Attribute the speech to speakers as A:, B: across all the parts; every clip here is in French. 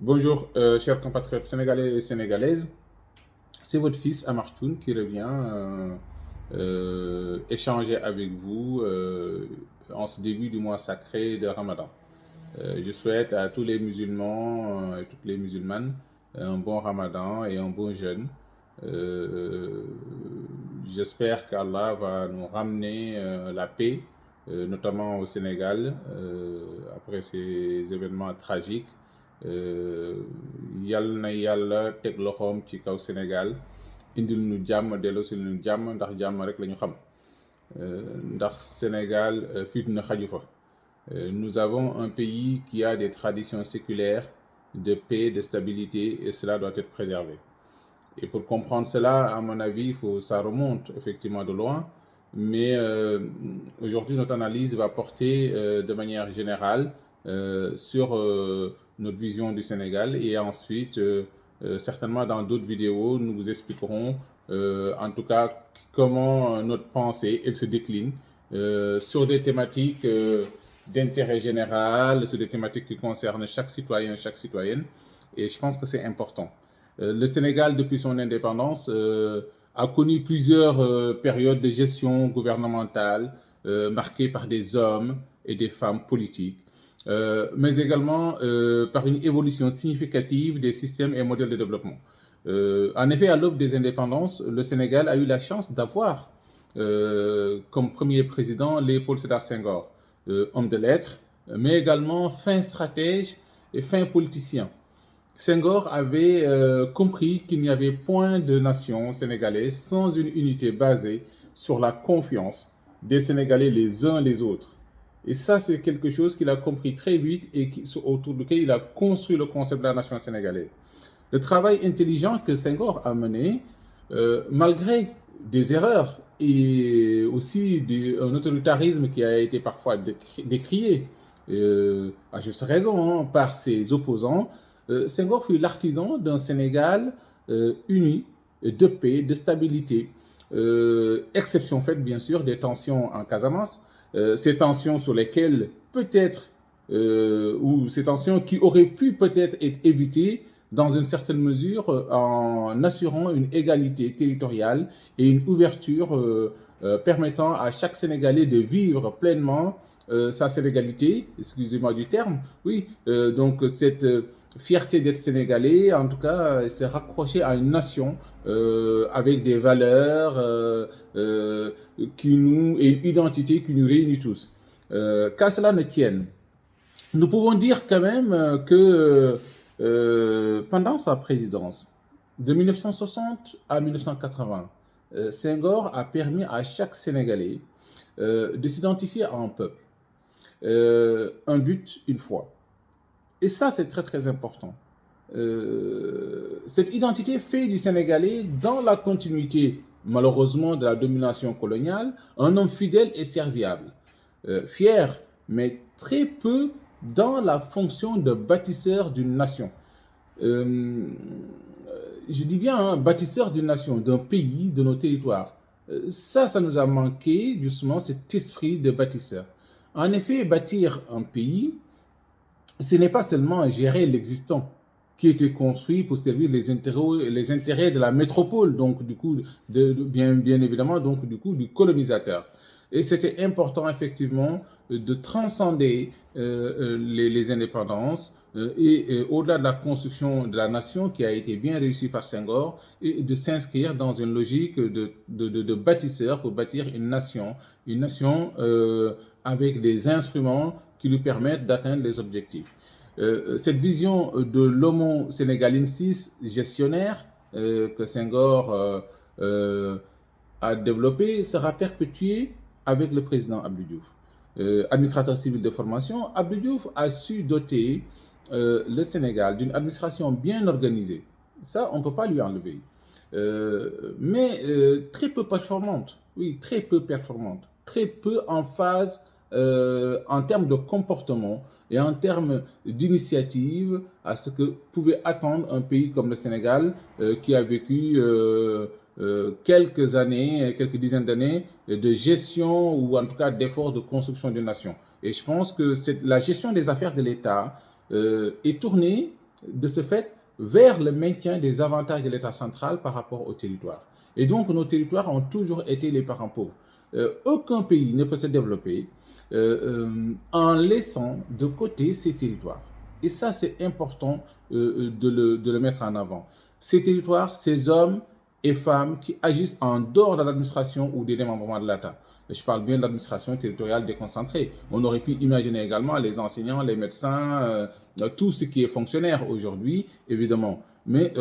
A: Bonjour, chers compatriotes sénégalais et sénégalaises. C'est votre fils Amartoun qui revient échanger avec vous en ce début du mois sacré de Ramadan. Je souhaite à tous les musulmans et toutes les musulmanes un bon Ramadan et un bon jeûne. Euh, J'espère qu'Allah va nous ramener la paix, notamment au Sénégal, après ces événements tragiques. Yal na yàlla teg loxoom ci kaw Sénégal indil ñu jàmm delloosil ñu jàmm ndax jàmm rek la ñu xam. Ndax Sénégal fitna xaju fa. Nous avons un pays qui a des traditions séculaires de paix, de stabilité, et cela doit être préservé. Et pour comprendre cela, à mon avis, ça remonte effectivement de loin, mais aujourd'hui, notre analyse va porter de manière générale sur notre vision du Sénégal, et ensuite, certainement dans d'autres vidéos, nous vous expliquerons en tout cas comment notre pensée elle se décline sur des thématiques d'intérêt général, sur des thématiques qui concernent chaque citoyen, chaque citoyenne, et je pense que c'est important. Le Sénégal, depuis son indépendance, a connu plusieurs périodes de gestion gouvernementale marquées par des hommes et des femmes politiques, mais également par une évolution significative des systèmes et modèles de développement. En effet, à l'aube des indépendances, le Sénégal a eu la chance d'avoir comme premier président Léopold Sédar Senghor, homme de lettres, mais également fin stratège et fin politicien. Senghor avait compris qu'il n'y avait point de nation sénégalaise sans une unité basée sur la confiance des Sénégalais les uns les autres. Et ça, c'est quelque chose qu'il a compris très vite et autour duquel il a construit le concept de la nation sénégalaise. Le travail intelligent que Senghor a mené, malgré des erreurs et aussi un autoritarisme qui a été parfois décrié, à juste raison, hein, par ses opposants, Senghor fut l'artisan d'un Sénégal uni, de paix, de stabilité. Exception faite, bien sûr, des tensions en Casamance, ces tensions sur lesquelles peut-être, ou ces tensions qui auraient pu peut-être être évitées dans une certaine mesure en assurant une égalité territoriale et une ouverture permettant à chaque Sénégalais de vivre pleinement sa sénégalité, excusez-moi du terme, oui, donc cette fierté d'être sénégalais, en tout cas, se raccrocher à une nation avec des valeurs et une identité qui nous réunit tous. Qu'à cela ne tienne, nous pouvons dire quand même que pendant sa présidence, de 1960 à 1980, Senghor a permis à chaque Sénégalais de s'identifier à un peuple, un but, une foi. Et ça, c'est très très important. Cette identité fait du Sénégalais, dans la continuité malheureusement de la domination coloniale, un homme fidèle et serviable, fier, mais très peu dans la fonction de bâtisseur d'une nation. Euh, je dis bien hein, bâtisseur d'une nation, d'un pays, de nos territoires. Ça nous a manqué justement cet esprit de bâtisseur. En effet, bâtir un pays, ce n'est pas seulement gérer l'existant qui a été construit pour servir les intérêts de la métropole, donc du coup, bien évidemment, donc du coup, du colonisateur. Et c'était important effectivement de transcender les indépendances et au-delà de la construction de la nation qui a été bien réussie par Senghor et de s'inscrire dans une logique de bâtisseur pour bâtir une nation avec des instruments qui lui permettent d'atteindre les objectifs. Cette vision de l'homo sénégalensis gestionnaire que Senghor a développée sera perpétuée avec le président Abdou Diouf. Administrateur civil de formation, Abdou Diouf a su doter le Sénégal d'une administration bien organisée. Ça, on ne peut pas lui enlever. Mais très peu performante. Oui, très peu performante. Très peu en phase en termes de comportement et en termes d'initiative à ce que pouvait attendre un pays comme le Sénégal qui a vécu quelques années, quelques dizaines d'années de gestion ou en tout cas d'efforts de construction d'une nation. Et je pense que la gestion des affaires de l'État est tournée de ce fait, vers le maintien des avantages de l'État central par rapport aux territoires. Et donc, nos territoires ont toujours été les parents pauvres. Aucun pays ne peut se développer en laissant de côté ces territoires. Et ça, c'est important de le mettre en avant. Ces territoires, ces hommes et femmes qui agissent en dehors de l'administration ou des démembrements de l'État. Je parle bien de l'administration territoriale déconcentrée. On aurait pu imaginer également les enseignants, les médecins, tout ce qui est fonctionnaire aujourd'hui, évidemment. Mais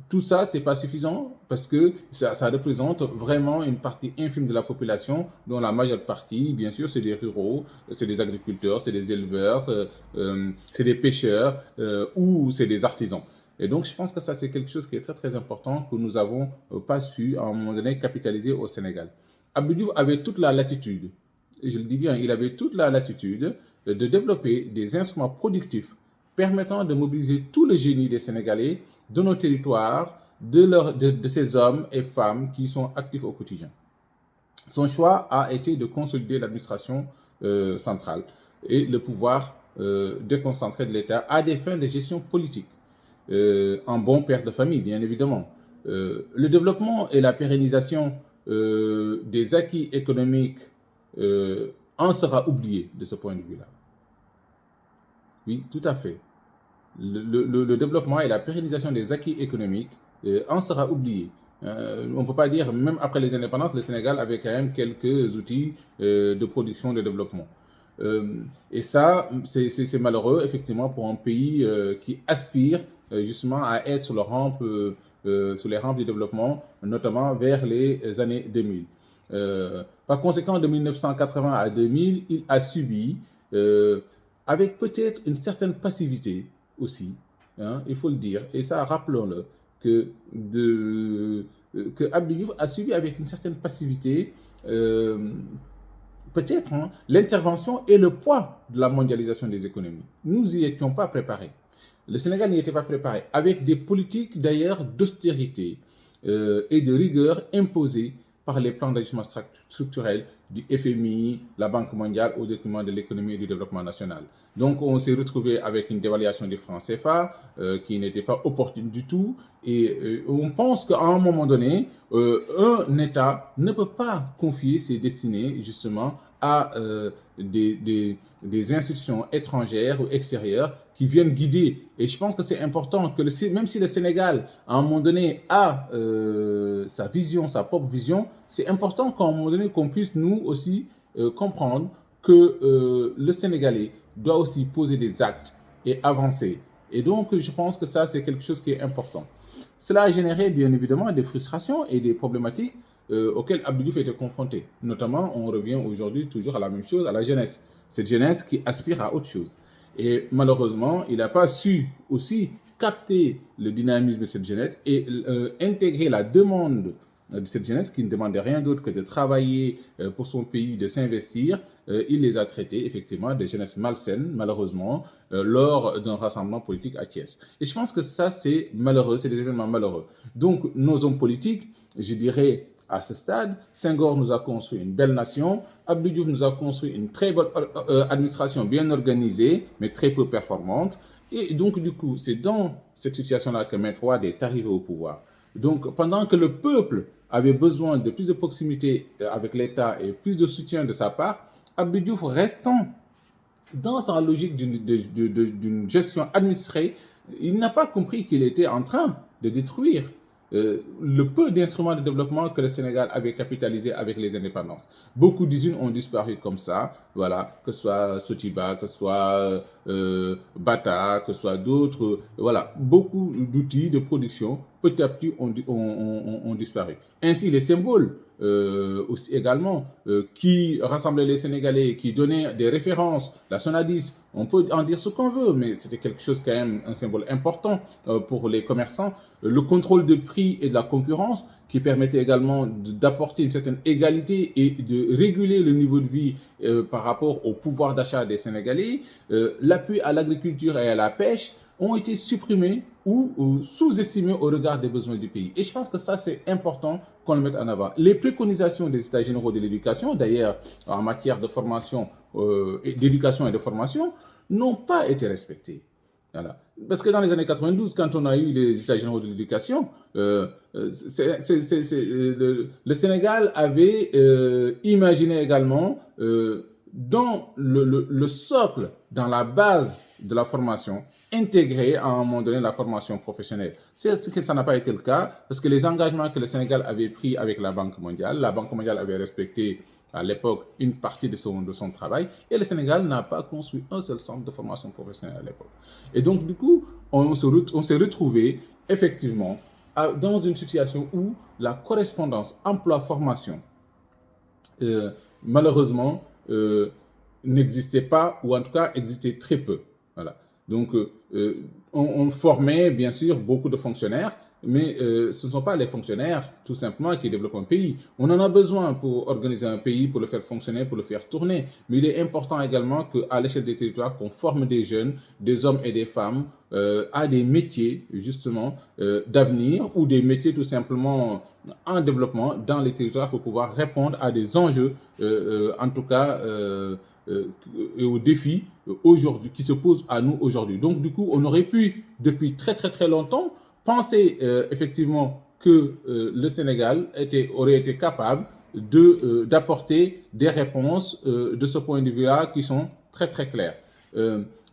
A: tout ça, ce n'est pas suffisant parce que ça représente vraiment une partie infime de la population, dont la majeure partie, bien sûr, c'est des ruraux, c'est des agriculteurs, c'est des éleveurs, c'est des pêcheurs ou c'est des artisans. Et donc, je pense que ça, c'est quelque chose qui est très, très important que nous n'avons pas su, à un moment donné, capitaliser au Sénégal. Abdou Diouf avait toute la latitude, et je le dis bien, il avait toute la latitude de développer des instruments productifs permettant de mobiliser tout le génie des Sénégalais, de nos territoires, de ces hommes et femmes qui sont actifs au quotidien. Son choix a été de consolider l'administration centrale et le pouvoir déconcentré de l'État à des fins de gestion politique. En bon père de famille, bien évidemment. Le développement et la pérennisation des acquis économiques en sera oublié de ce point de vue-là. Oui, tout à fait. Le développement et la pérennisation des acquis économiques en sera oublié. On ne peut pas dire, même après les indépendances, le Sénégal avait quand même quelques outils de production, de développement. Et ça, c'est malheureux, effectivement, pour un pays qui aspire justement à être sur les rampes du développement, notamment vers les années 2000. Par conséquent, de 1980 à 2000, il a subi, avec peut-être une certaine passivité aussi, hein, il faut le dire, et ça, rappelons-le, que Abdou Diouf a subi avec une certaine passivité peut-être l'intervention et le poids de la mondialisation des économies. Nous n'y étions pas préparés. Le Sénégal n'y était pas préparé, avec des politiques d'ailleurs d'austérité et de rigueur imposées par les plans d'ajustement structurel du FMI, la Banque mondiale au détriment de l'économie et du développement national. Donc on s'est retrouvé avec une dévaluation du franc CFA qui n'était pas opportune du tout et on pense qu'à un moment donné, un État ne peut pas confier ses destinées justement à des institutions étrangères ou extérieures qui viennent guider. Et je pense que c'est important que même si le Sénégal, à un moment donné, a sa vision, sa propre vision, c'est important qu'à un moment donné, qu'on puisse nous aussi comprendre que le Sénégalais doit aussi poser des actes et avancer. Et donc, je pense que ça, c'est quelque chose qui est important. Cela a généré, bien évidemment, des frustrations et des problématiques auxquelles Abdou Diouf était confronté. Notamment, on revient aujourd'hui toujours à la même chose, à la jeunesse. Cette jeunesse qui aspire à autre chose. Et malheureusement, il n'a pas su aussi capter le dynamisme de cette jeunesse et intégrer la demande de cette jeunesse qui ne demandait rien d'autre que de travailler pour son pays, de s'investir. Il les a traités effectivement de jeunesse malsaine, malheureusement, lors d'un rassemblement politique à Thiès. Et je pense que ça, c'est malheureux, c'est des événements malheureux. Donc, nos hommes politiques, je dirais, à ce stade, Senghor nous a construit une belle nation, Abdou Diouf nous a construit une très bonne administration bien organisée, mais très peu performante. Et donc, du coup, c'est dans cette situation-là que Maître Wade est arrivé au pouvoir. Donc, pendant que le peuple avait besoin de plus de proximité avec l'État et plus de soutien de sa part, Abdou Diouf, restant dans sa logique d'une gestion administrée, il n'a pas compris qu'il était en train de détruire le peu d'instruments de développement que le Sénégal avait capitalisé avec les indépendances. Beaucoup d'usines ont disparu comme ça, voilà, que ce soit Sotiba, que ce soit Bata, que ce soit d'autres, voilà, beaucoup d'outils de production petit à petit ont disparu. Ainsi, les symboles aussi également qui rassemblaient les Sénégalais, qui donnaient des références, la Sonadis, on peut en dire ce qu'on veut, mais c'était quelque chose quand même, un symbole important pour les commerçants. Le contrôle de prix et de la concurrence qui permettait également d'apporter une certaine égalité et de réguler le niveau de vie par rapport au pouvoir d'achat des Sénégalais. L'appui à l'agriculture et à la pêche ont été supprimés ou sous-estimés au regard des besoins du pays. Et je pense que ça, c'est important qu'on le mette en avant. Les préconisations des États généraux de l'éducation, d'ailleurs, en matière de formation, d'éducation et de formation, n'ont pas été respectées. Voilà. Parce que dans les années 92, quand on a eu les États généraux de l'éducation, le Sénégal avait imaginé également dans le socle, dans la base de la formation, intégrer à un moment donné la formation professionnelle. C'est ce que ça n'a pas été le cas, parce que les engagements que le Sénégal avait pris avec la Banque mondiale avait respecté à l'époque une partie de son travail, et le Sénégal n'a pas construit un seul centre de formation professionnelle à l'époque. Et donc, du coup, on s'est retrouvé effectivement dans une situation où la correspondance emploi-formation, malheureusement, n'existait pas, ou en tout cas existait très peu. Voilà. Donc, on formait bien sûr beaucoup de fonctionnaires, mais ce ne sont pas les fonctionnaires tout simplement qui développent un pays. On en a besoin pour organiser un pays, pour le faire fonctionner, pour le faire tourner. Mais il est important également qu'à l'échelle des territoires, qu'on forme des jeunes, des hommes et des femmes à des métiers justement d'avenir, ou des métiers tout simplement en développement dans les territoires pour pouvoir répondre à des enjeux, en tout cas, et aux défis aujourd'hui qui se posent à nous aujourd'hui. Donc du coup, on aurait pu depuis très très très longtemps penser effectivement que le Sénégal aurait été capable d'apporter des réponses de ce point de vue-là qui sont très très claires.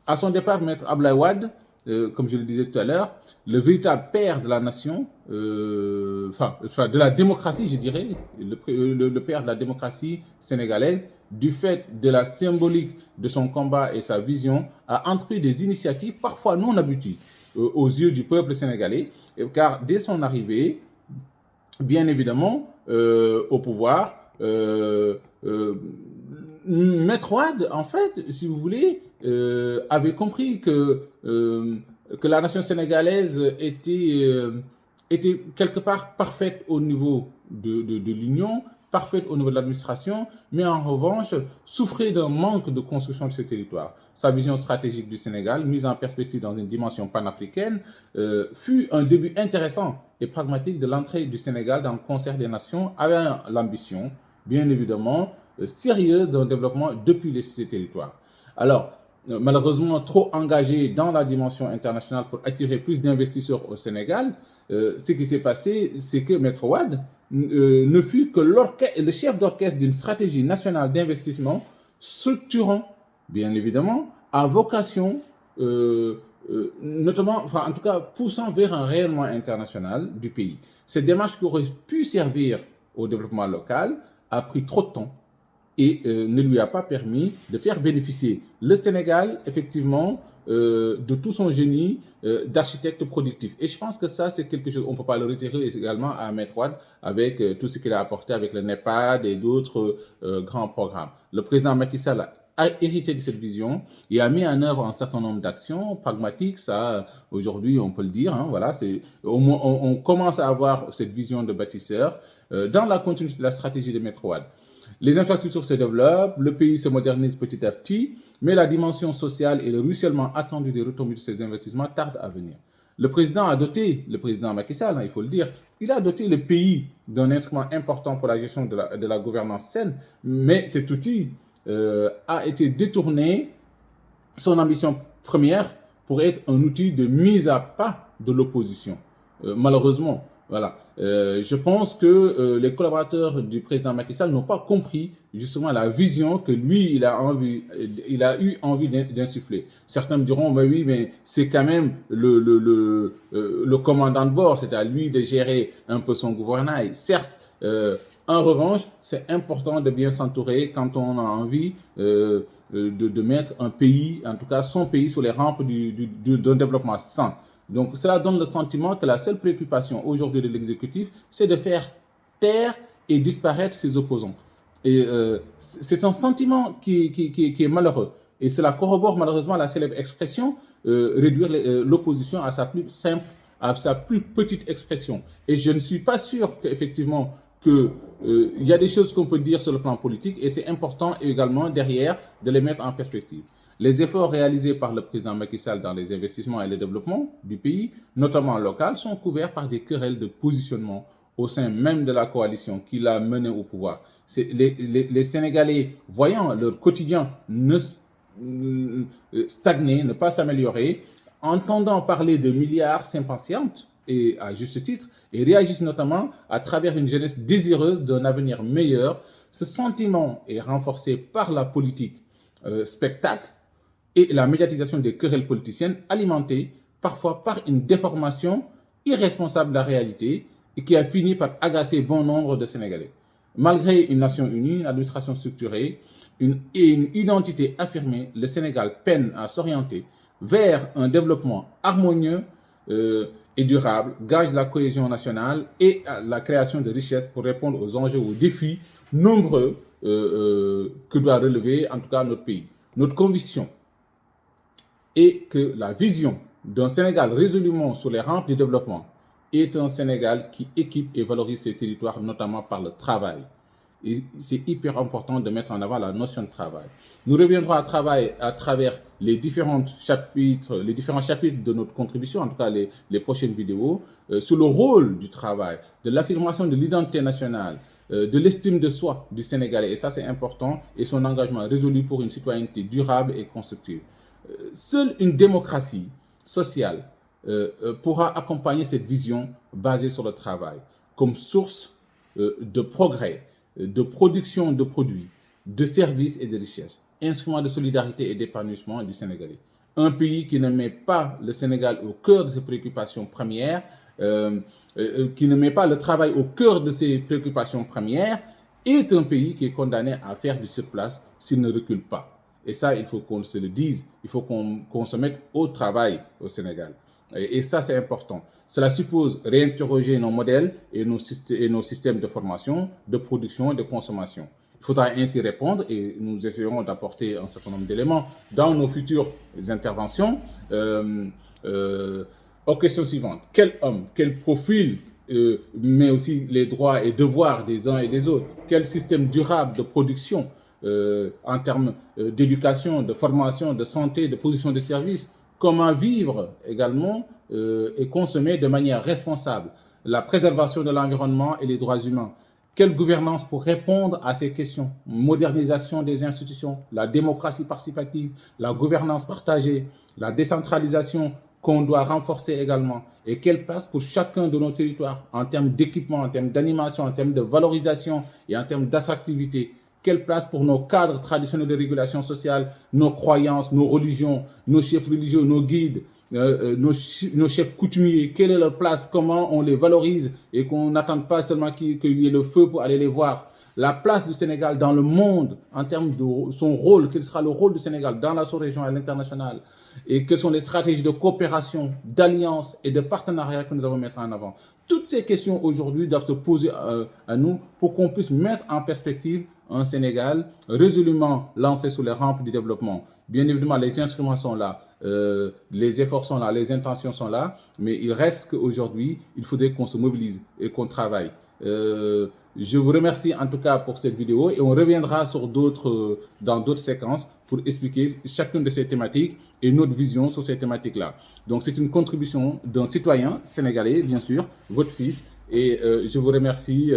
A: À son départ, Maître Abdoulaye Wade, comme je le disais tout à l'heure, le véritable père de la nation, enfin de la démocratie, je dirais, le père de la démocratie sénégalaise, du fait de la symbolique de son combat et sa vision, a entrepris des initiatives parfois non abouties aux yeux du peuple sénégalais, car dès son arrivée, bien évidemment, au pouvoir, Maître Wade, en fait, si vous voulez, avait compris que la nation sénégalaise était quelque part parfaite au niveau de l'Union, parfaite au niveau de l'administration, mais en revanche souffrait d'un manque de construction de ce territoire. Sa vision stratégique du Sénégal, mise en perspective dans une dimension panafricaine, fut un début intéressant et pragmatique de l'entrée du Sénégal dans le concert des nations, avec l'ambition, bien évidemment, sérieuse d'un développement depuis ces territoires. Alors, malheureusement trop engagé dans la dimension internationale pour attirer plus d'investisseurs au Sénégal, ce qui s'est passé, c'est que Maître Wade ne fut que le chef d'orchestre d'une stratégie nationale d'investissement structurant, bien évidemment, à vocation, notamment, enfin, en tout cas, poussant vers un rayonnement international du pays. Cette démarche qui aurait pu servir au développement local a pris trop de temps et ne lui a pas permis de faire bénéficier le Sénégal, effectivement, de tout son génie d'architecte productif. Et je pense que ça, c'est quelque chose, on ne peut pas le retirer également à Maître Wade avec tout ce qu'il a apporté avec le NEPAD et d'autres grands programmes. Le président Macky Sall a hérité de cette vision et a mis en œuvre un certain nombre d'actions pragmatiques. Ça, aujourd'hui, on peut le dire. Hein, voilà, on commence à avoir cette vision de bâtisseur dans la continuité de la stratégie de Maître Wade. Les infrastructures se développent, le pays se modernise petit à petit, mais la dimension sociale et le ruissellement attendu des retombées de ces investissements tardent à venir. Le président Macky Sall, hein, il faut le dire, il a doté le pays d'un instrument important pour la gestion de la gouvernance saine, mais cet outil a été détourné, son ambition première, pour être un outil de mise à pas de l'opposition. Malheureusement, voilà. Je pense que les collaborateurs du président Macky Sall n'ont pas compris justement la vision que lui, il a eu envie d'insuffler. Certains me diront, bah oui, mais c'est quand même le commandant de bord, c'est à lui de gérer un peu son gouvernail. Certes, en revanche, c'est important de bien s'entourer quand on a envie de mettre un pays, en tout cas son pays, sur les rampes d'un développement sain. Donc, cela donne le sentiment que la seule préoccupation aujourd'hui de l'exécutif, c'est de faire taire et disparaître ses opposants. Et c'est un sentiment qui est malheureux. Et cela corrobore malheureusement la célèbre expression réduire l'opposition à sa plus simple, à sa plus petite expression. Et je ne suis pas sûr qu'effectivement qu'il y a des choses qu'on peut dire sur le plan politique et c'est important également derrière de les mettre en perspective. Les efforts réalisés par le président Macky Sall dans les investissements et le développement du pays, notamment local, sont couverts par des querelles de positionnement au sein même de la coalition qui l'a mené au pouvoir. Les Sénégalais, voyant leur quotidien stagner, ne pas s'améliorer, entendant parler de milliards s'impatientent, et à juste titre, et réagissent notamment à travers une jeunesse désireuse d'un avenir meilleur. Ce sentiment est renforcé par la politique spectacle et la médiatisation des querelles politiciennes alimentées parfois par une déformation irresponsable de la réalité et qui a fini par agacer bon nombre de Sénégalais. Malgré une nation unie, une administration structurée et une identité affirmée, le Sénégal peine à s'orienter vers un développement harmonieux et durable, gage de la cohésion nationale et à la création de richesses pour répondre aux enjeux, aux défis nombreux que doit relever en tout cas notre pays. Notre conviction est que la vision d'un Sénégal résolument sur les rampes du développement est un Sénégal qui équipe et valorise ses territoires, notamment par le travail. Et c'est hyper important de mettre en avant la notion de travail. Nous reviendrons à travers les différents chapitres de notre contribution, en tout cas les prochaines vidéos, sur le rôle du travail, de l'affirmation de l'identité nationale, de l'estime de soi du Sénégalais, et ça c'est important, et son engagement résolu pour une citoyenneté durable et constructive. Seule une démocratie sociale pourra accompagner cette vision basée sur le travail comme source de progrès, de production de produits, de services et de richesses, instrument de solidarité et d'épanouissement du Sénégalais. Un pays qui ne met pas le Sénégal au cœur de ses préoccupations premières, qui ne met pas le travail au cœur de ses préoccupations premières, est un pays qui est condamné à faire du surplace s'il ne recule pas. Et ça, il faut qu'on se le dise, il faut qu'on se mette au travail au Sénégal. Et ça, c'est important. Cela suppose réinterroger nos modèles et nos systèmes de formation, de production et de consommation. Il faudra ainsi répondre, et nous essayerons d'apporter un certain nombre d'éléments dans nos futures interventions, aux questions suivantes. Quel homme, quel profil, mais aussi les droits et devoirs des uns et des autres? Quel système durable de production en termes d'éducation, de formation, de santé, de position de service? Comment vivre également et consommer de manière responsable? La préservation de l'environnement et les droits humains. Quelle gouvernance pour répondre à ces questions? Modernisation des institutions, la démocratie participative, la gouvernance partagée, la décentralisation qu'on doit renforcer également. Et quelle place pour chacun de nos territoires en termes d'équipement, en termes d'animation, en termes de valorisation et en termes d'attractivité? Quelle place pour nos cadres traditionnels de régulation sociale, nos croyances, nos religions, nos chefs religieux, nos guides, nos chefs coutumiers? Quelle est leur place? Comment on les valorise et qu'on n'attende pas seulement qu'il y ait le feu pour aller les voir? La place du Sénégal dans le monde en termes de son rôle, quel sera le rôle du Sénégal dans la sous-région et à l'international? Et quelles sont les stratégies de coopération, d'alliance et de partenariat que nous avons mettre en avant? Toutes ces questions aujourd'hui doivent se poser à nous pour qu'on puisse mettre en perspective un Sénégal résolument lancé sur les rampes du développement. Bien évidemment, les instruments sont là, les efforts sont là, les intentions sont là, mais il reste qu'aujourd'hui, il faudrait qu'on se mobilise et qu'on travaille. Je vous remercie en tout cas pour cette vidéo et on reviendra sur dans d'autres séquences pour expliquer chacune de ces thématiques et notre vision sur ces thématiques-là. Donc c'est une contribution d'un citoyen sénégalais, bien sûr, votre fils, et je vous remercie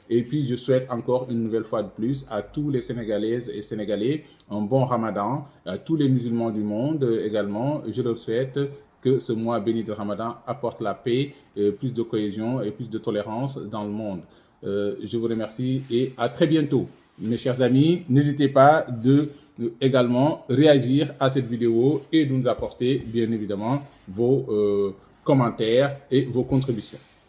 A: et puis je souhaite encore une nouvelle fois de plus à tous les Sénégalaises et Sénégalais un bon Ramadan, à tous les musulmans du monde également, je leur souhaite que ce mois béni de Ramadan apporte la paix, plus de cohésion et plus de tolérance dans le monde. Je vous remercie et à très bientôt. Mes chers amis, n'hésitez pas de également réagir à cette vidéo et de nous apporter bien évidemment vos commentaires et vos contributions.